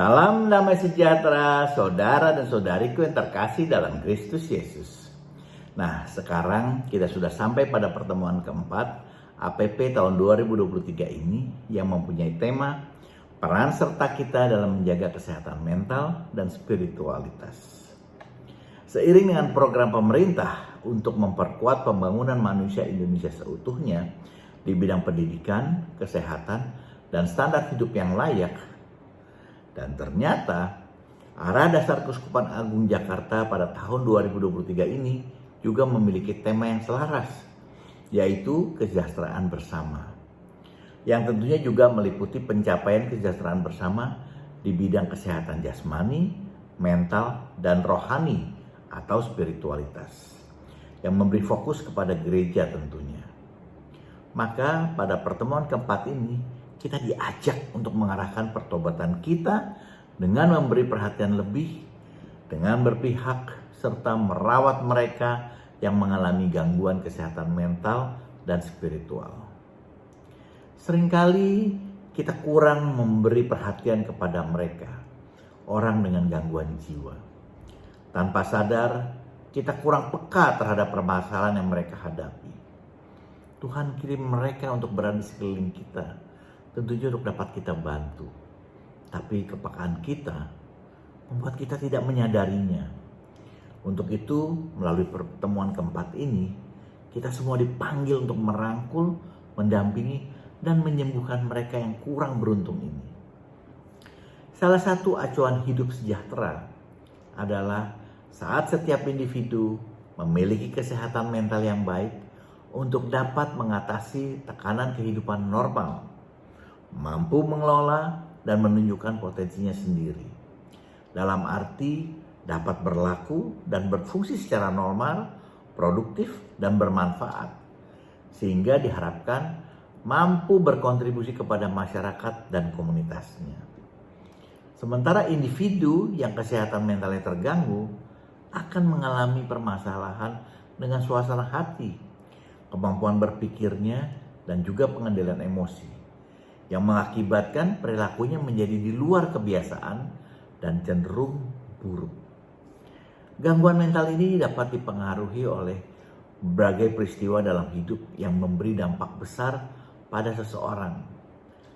Salam damai sejahtera, saudara dan saudariku yang terkasih dalam Kristus Yesus. Nah, sekarang kita sudah sampai pada pertemuan keempat APP tahun 2023 ini yang mempunyai tema peran serta kita dalam menjaga kesehatan mental dan spiritualitas. Seiring dengan program pemerintah untuk memperkuat pembangunan manusia Indonesia seutuhnya di bidang pendidikan, kesehatan, dan standar hidup yang layak. Dan ternyata arah dasar Keuskupan Agung Jakarta pada tahun 2023 ini juga memiliki tema yang selaras, yaitu kesejahteraan bersama. Yang tentunya juga meliputi pencapaian kesejahteraan bersama di bidang kesehatan jasmani, mental, dan rohani atau spiritualitas. Yang memberi fokus kepada gereja tentunya. Maka pada pertemuan keempat ini kita diajak untuk mengarahkan pertobatan kita dengan memberi perhatian lebih, dengan berpihak serta merawat mereka yang mengalami gangguan kesehatan mental dan spiritual. Seringkali kita kurang memberi perhatian kepada mereka, orang dengan gangguan jiwa. Tanpa sadar, kita kurang peka terhadap permasalahan yang mereka hadapi. Tuhan kirim mereka untuk berada di sekeliling kita, tentunya untuk dapat kita bantu. Tapi kepekaan kita membuat kita tidak menyadarinya. Untuk itu, melalui pertemuan keempat ini, kita semua dipanggil untuk merangkul, mendampingi, dan menyembuhkan mereka yang kurang beruntung ini. Salah satu acuan hidup sejahtera adalah saat setiap individu memiliki kesehatan mental yang baik untuk dapat mengatasi tekanan kehidupan normal, mampu mengelola dan menunjukkan potensinya sendiri. Dalam arti dapat berlaku dan berfungsi secara normal, produktif, dan bermanfaat. Sehingga diharapkan mampu berkontribusi kepada masyarakat dan komunitasnya. Sementara individu yang kesehatan mentalnya terganggu akan mengalami permasalahan dengan suasana hati, kemampuan berpikirnya, dan juga pengendalian emosi yang mengakibatkan perilakunya menjadi di luar kebiasaan dan cenderung buruk. Gangguan mental ini dapat dipengaruhi oleh berbagai peristiwa dalam hidup yang memberi dampak besar pada seseorang,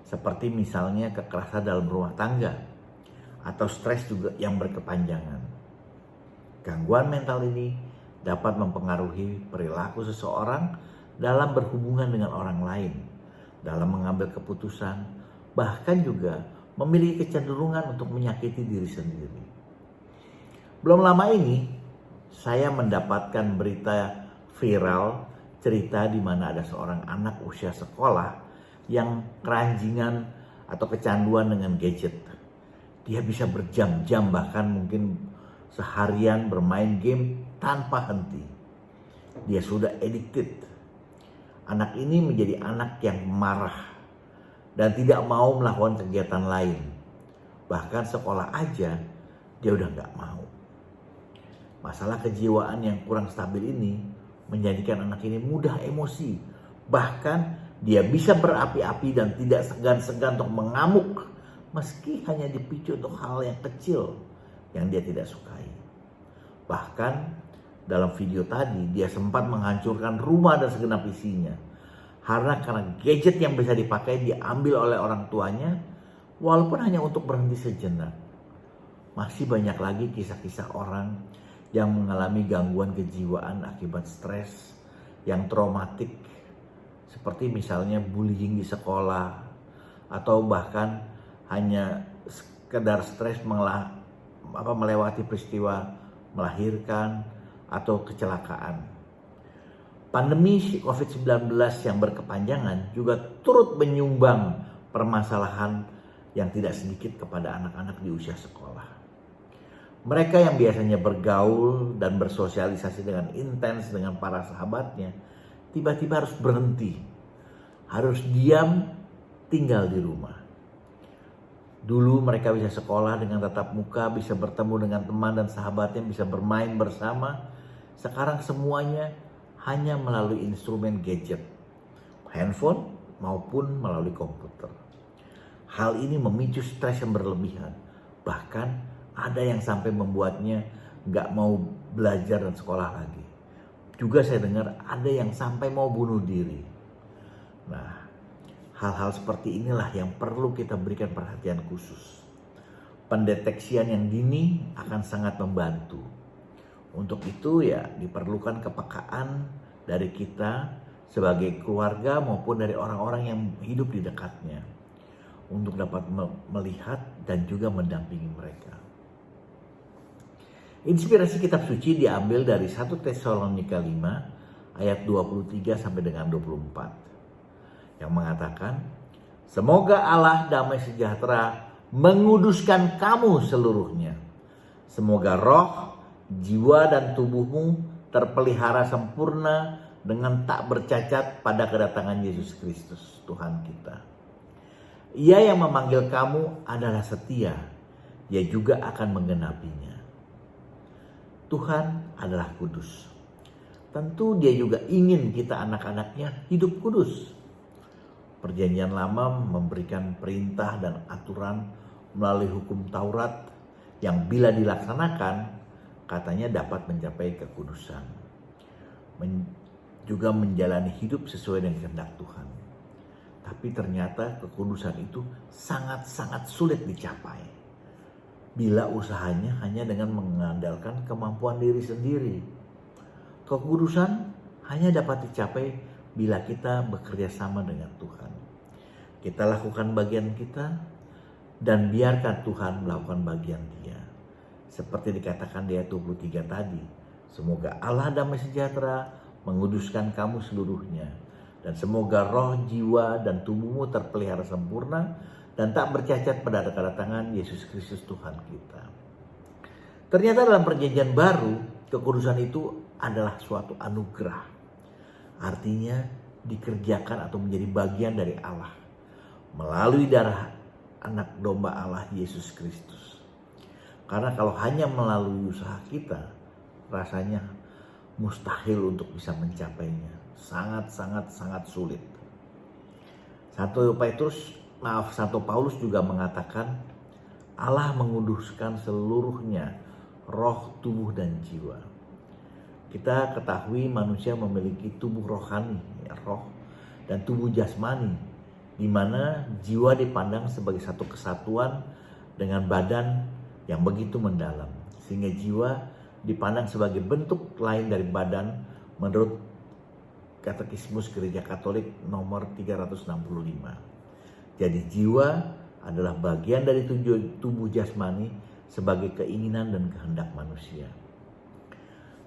seperti misalnya kekerasan dalam rumah tangga atau stres juga yang berkepanjangan. Gangguan mental ini dapat mempengaruhi perilaku seseorang dalam berhubungan dengan orang lain, dalam mengambil keputusan, bahkan juga memiliki kecenderungan untuk menyakiti diri sendiri. Belum lama ini, saya mendapatkan berita viral cerita di mana ada seorang anak usia sekolah yang keranjingan atau kecanduan dengan gadget. Dia bisa berjam-jam bahkan mungkin seharian bermain game tanpa henti. Dia sudah addicted. Anak ini menjadi anak yang marah dan tidak mau melakukan kegiatan lain. Bahkan sekolah aja dia udah gak mau. Masalah kejiwaan yang kurang stabil ini menjadikan anak ini mudah emosi. Bahkan dia bisa berapi-api dan tidak segan-segan untuk mengamuk meski hanya dipicu untuk hal yang kecil yang dia tidak sukai. Bahkan dalam video tadi dia sempat menghancurkan rumah dan segenap isinya. Karena gadget yang bisa dipakai diambil oleh orang tuanya walaupun hanya untuk berhenti sejenak. Masih banyak lagi kisah-kisah orang yang mengalami gangguan kejiwaan akibat stres yang traumatik. Seperti misalnya bullying di sekolah atau bahkan hanya sekedar stres melewati peristiwa melahirkan atau kecelakaan. Pandemi COVID-19 yang berkepanjangan juga turut menyumbang permasalahan yang tidak sedikit kepada anak-anak di usia sekolah. Mereka yang biasanya bergaul dan bersosialisasi dengan intens dengan para sahabatnya, tiba-tiba harus berhenti, harus diam, tinggal di rumah. Dulu mereka bisa sekolah dengan tatap muka, bisa bertemu dengan teman dan sahabatnya, bisa bermain bersama. Sekarang semuanya hanya melalui instrumen gadget, handphone maupun melalui komputer. Hal ini memicu stres yang berlebihan, Bahkan ada yang sampai membuatnya gak mau belajar dan sekolah lagi. Juga saya dengar ada yang sampai mau bunuh diri. Nah, hal-hal seperti inilah yang perlu kita berikan perhatian khusus. Pendeteksian yang dini akan sangat membantu. Untuk itu ya diperlukan kepekaan dari kita sebagai keluarga maupun dari orang-orang yang hidup di dekatnya untuk dapat melihat dan juga mendampingi mereka. Inspirasi kitab suci diambil dari 1 Tesalonika 5 ayat 23 sampai dengan 24 yang mengatakan, semoga Allah damai sejahtera menguduskan kamu seluruhnya. Semoga roh, jiwa dan tubuhmu terpelihara sempurna dengan tak bercacat pada kedatangan Yesus Kristus Tuhan kita. Ia yang memanggil kamu adalah setia, ia juga akan menggenapinya. Tuhan adalah kudus. Tentu dia juga ingin kita anak-anaknya hidup kudus. Perjanjian Lama memberikan perintah dan aturan melalui hukum Taurat yang bila dilaksanakan katanya dapat mencapai kekudusan. Juga menjalani hidup sesuai dengan kehendak Tuhan. Tapi ternyata kekudusan itu sangat-sangat sulit dicapai bila usahanya hanya dengan mengandalkan kemampuan diri sendiri. Kekudusan hanya dapat dicapai bila kita bekerja sama dengan Tuhan. Kita lakukan bagian kita dan biarkan Tuhan melakukan bagian dia. Seperti dikatakan di ayat 23 tadi, semoga Allah damai sejahtera menguduskan kamu seluruhnya. Dan semoga roh, jiwa, dan tubuhmu terpelihara sempurna dan tak bercacat pada kedatangan Yesus Kristus Tuhan kita. Ternyata dalam perjanjian baru, kekudusan itu adalah suatu anugerah. Artinya dikerjakan atau menjadi bagian dari Allah melalui darah anak domba Allah Yesus Kristus. Karena kalau hanya melalui usaha kita, rasanya mustahil untuk bisa mencapainya. Sangat sulit. Santo Paulus juga mengatakan Allah menguduskan seluruhnya, roh, tubuh, dan jiwa. Kita ketahui manusia memiliki tubuh rohani, roh, dan tubuh jasmani, di mana jiwa dipandang sebagai satu kesatuan dengan badan yang begitu mendalam. Sehingga jiwa dipandang sebagai bentuk lain dari badan menurut Katekismus Gereja Katolik nomor 365. Jadi jiwa adalah bagian dari tubuh jasmani sebagai keinginan dan kehendak manusia.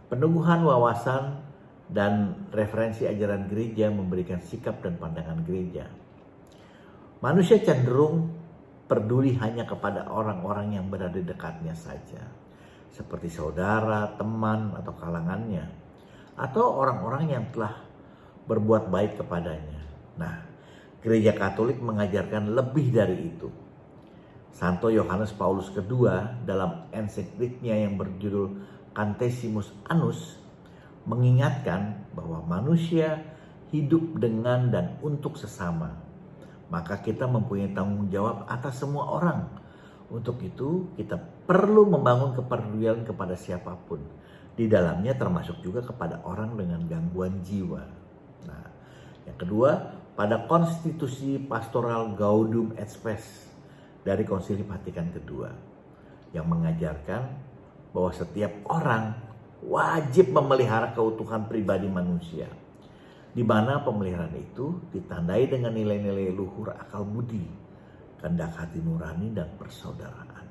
Peneguhan wawasan dan referensi ajaran gereja memberikan sikap dan pandangan gereja. Manusia cenderung peduli hanya kepada orang-orang yang berada di dekatnya saja, seperti saudara, teman, atau kalangannya, atau orang-orang yang telah berbuat baik kepadanya. Nah, Gereja Katolik mengajarkan lebih dari itu. Santo Yohanes Paulus II dalam ensikliknya yang berjudul Centesimus Annus mengingatkan bahwa manusia hidup dengan dan untuk sesama. Maka kita mempunyai tanggung jawab atas semua orang. Untuk itu kita perlu membangun kepedulian kepada siapapun. Di dalamnya termasuk juga kepada orang dengan gangguan jiwa. Nah, yang kedua, pada konstitusi pastoral Gaudium et Spes dari Konsili Vatikan II yang mengajarkan bahwa setiap orang wajib memelihara keutuhan pribadi manusia, di mana pemeliharaan itu ditandai dengan nilai-nilai luhur akal budi, kehendak hati nurani, dan persaudaraan.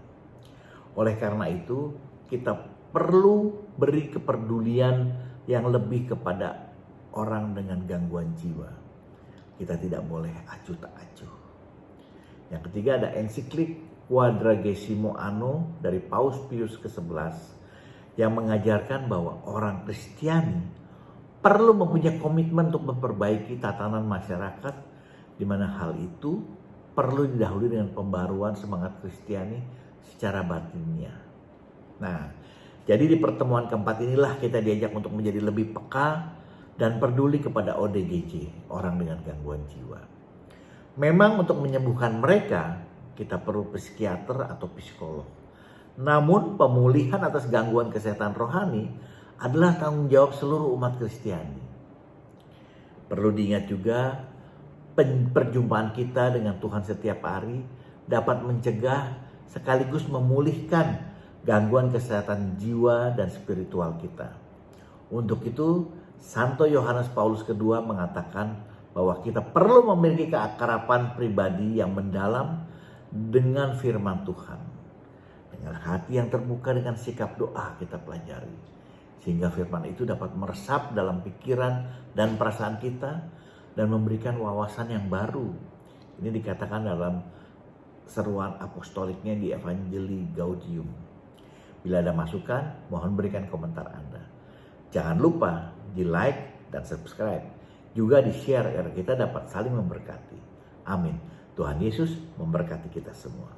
Oleh karena itu, kita perlu beri kepedulian yang lebih kepada orang dengan gangguan jiwa. Kita tidak boleh acuh tak acuh. Yang ketiga ada ensiklik Quadragesimo Anno dari Paus Pius ke-11 yang mengajarkan bahwa orang Kristiani perlu mempunyai komitmen untuk memperbaiki tatanan masyarakat, di mana hal itu perlu didahului dengan pembaruan semangat Kristiani secara batinnya. Nah, jadi di pertemuan keempat inilah kita diajak untuk menjadi lebih peka dan peduli kepada ODGJ, orang dengan gangguan jiwa. Memang untuk menyembuhkan mereka, kita perlu psikiater atau psikolog. Namun pemulihan atas gangguan kesehatan rohani adalah tanggung jawab seluruh umat Kristiani. Perlu diingat juga, perjumpaan kita dengan Tuhan setiap hari dapat mencegah sekaligus memulihkan gangguan kesehatan jiwa dan spiritual kita. Untuk itu, Santo Yohanes Paulus II mengatakan bahwa kita perlu memiliki keakraban pribadi yang mendalam dengan firman Tuhan. Dengan hati yang terbuka, dengan sikap doa kita pelajari, sehingga firman itu dapat meresap dalam pikiran dan perasaan kita dan memberikan wawasan yang baru. Ini dikatakan dalam seruan apostoliknya di Evangelii Gaudium. Bila ada masukan, mohon berikan komentar Anda. Jangan lupa di like dan subscribe. Juga di share agar kita dapat saling memberkati. Amin. Tuhan Yesus memberkati kita semua.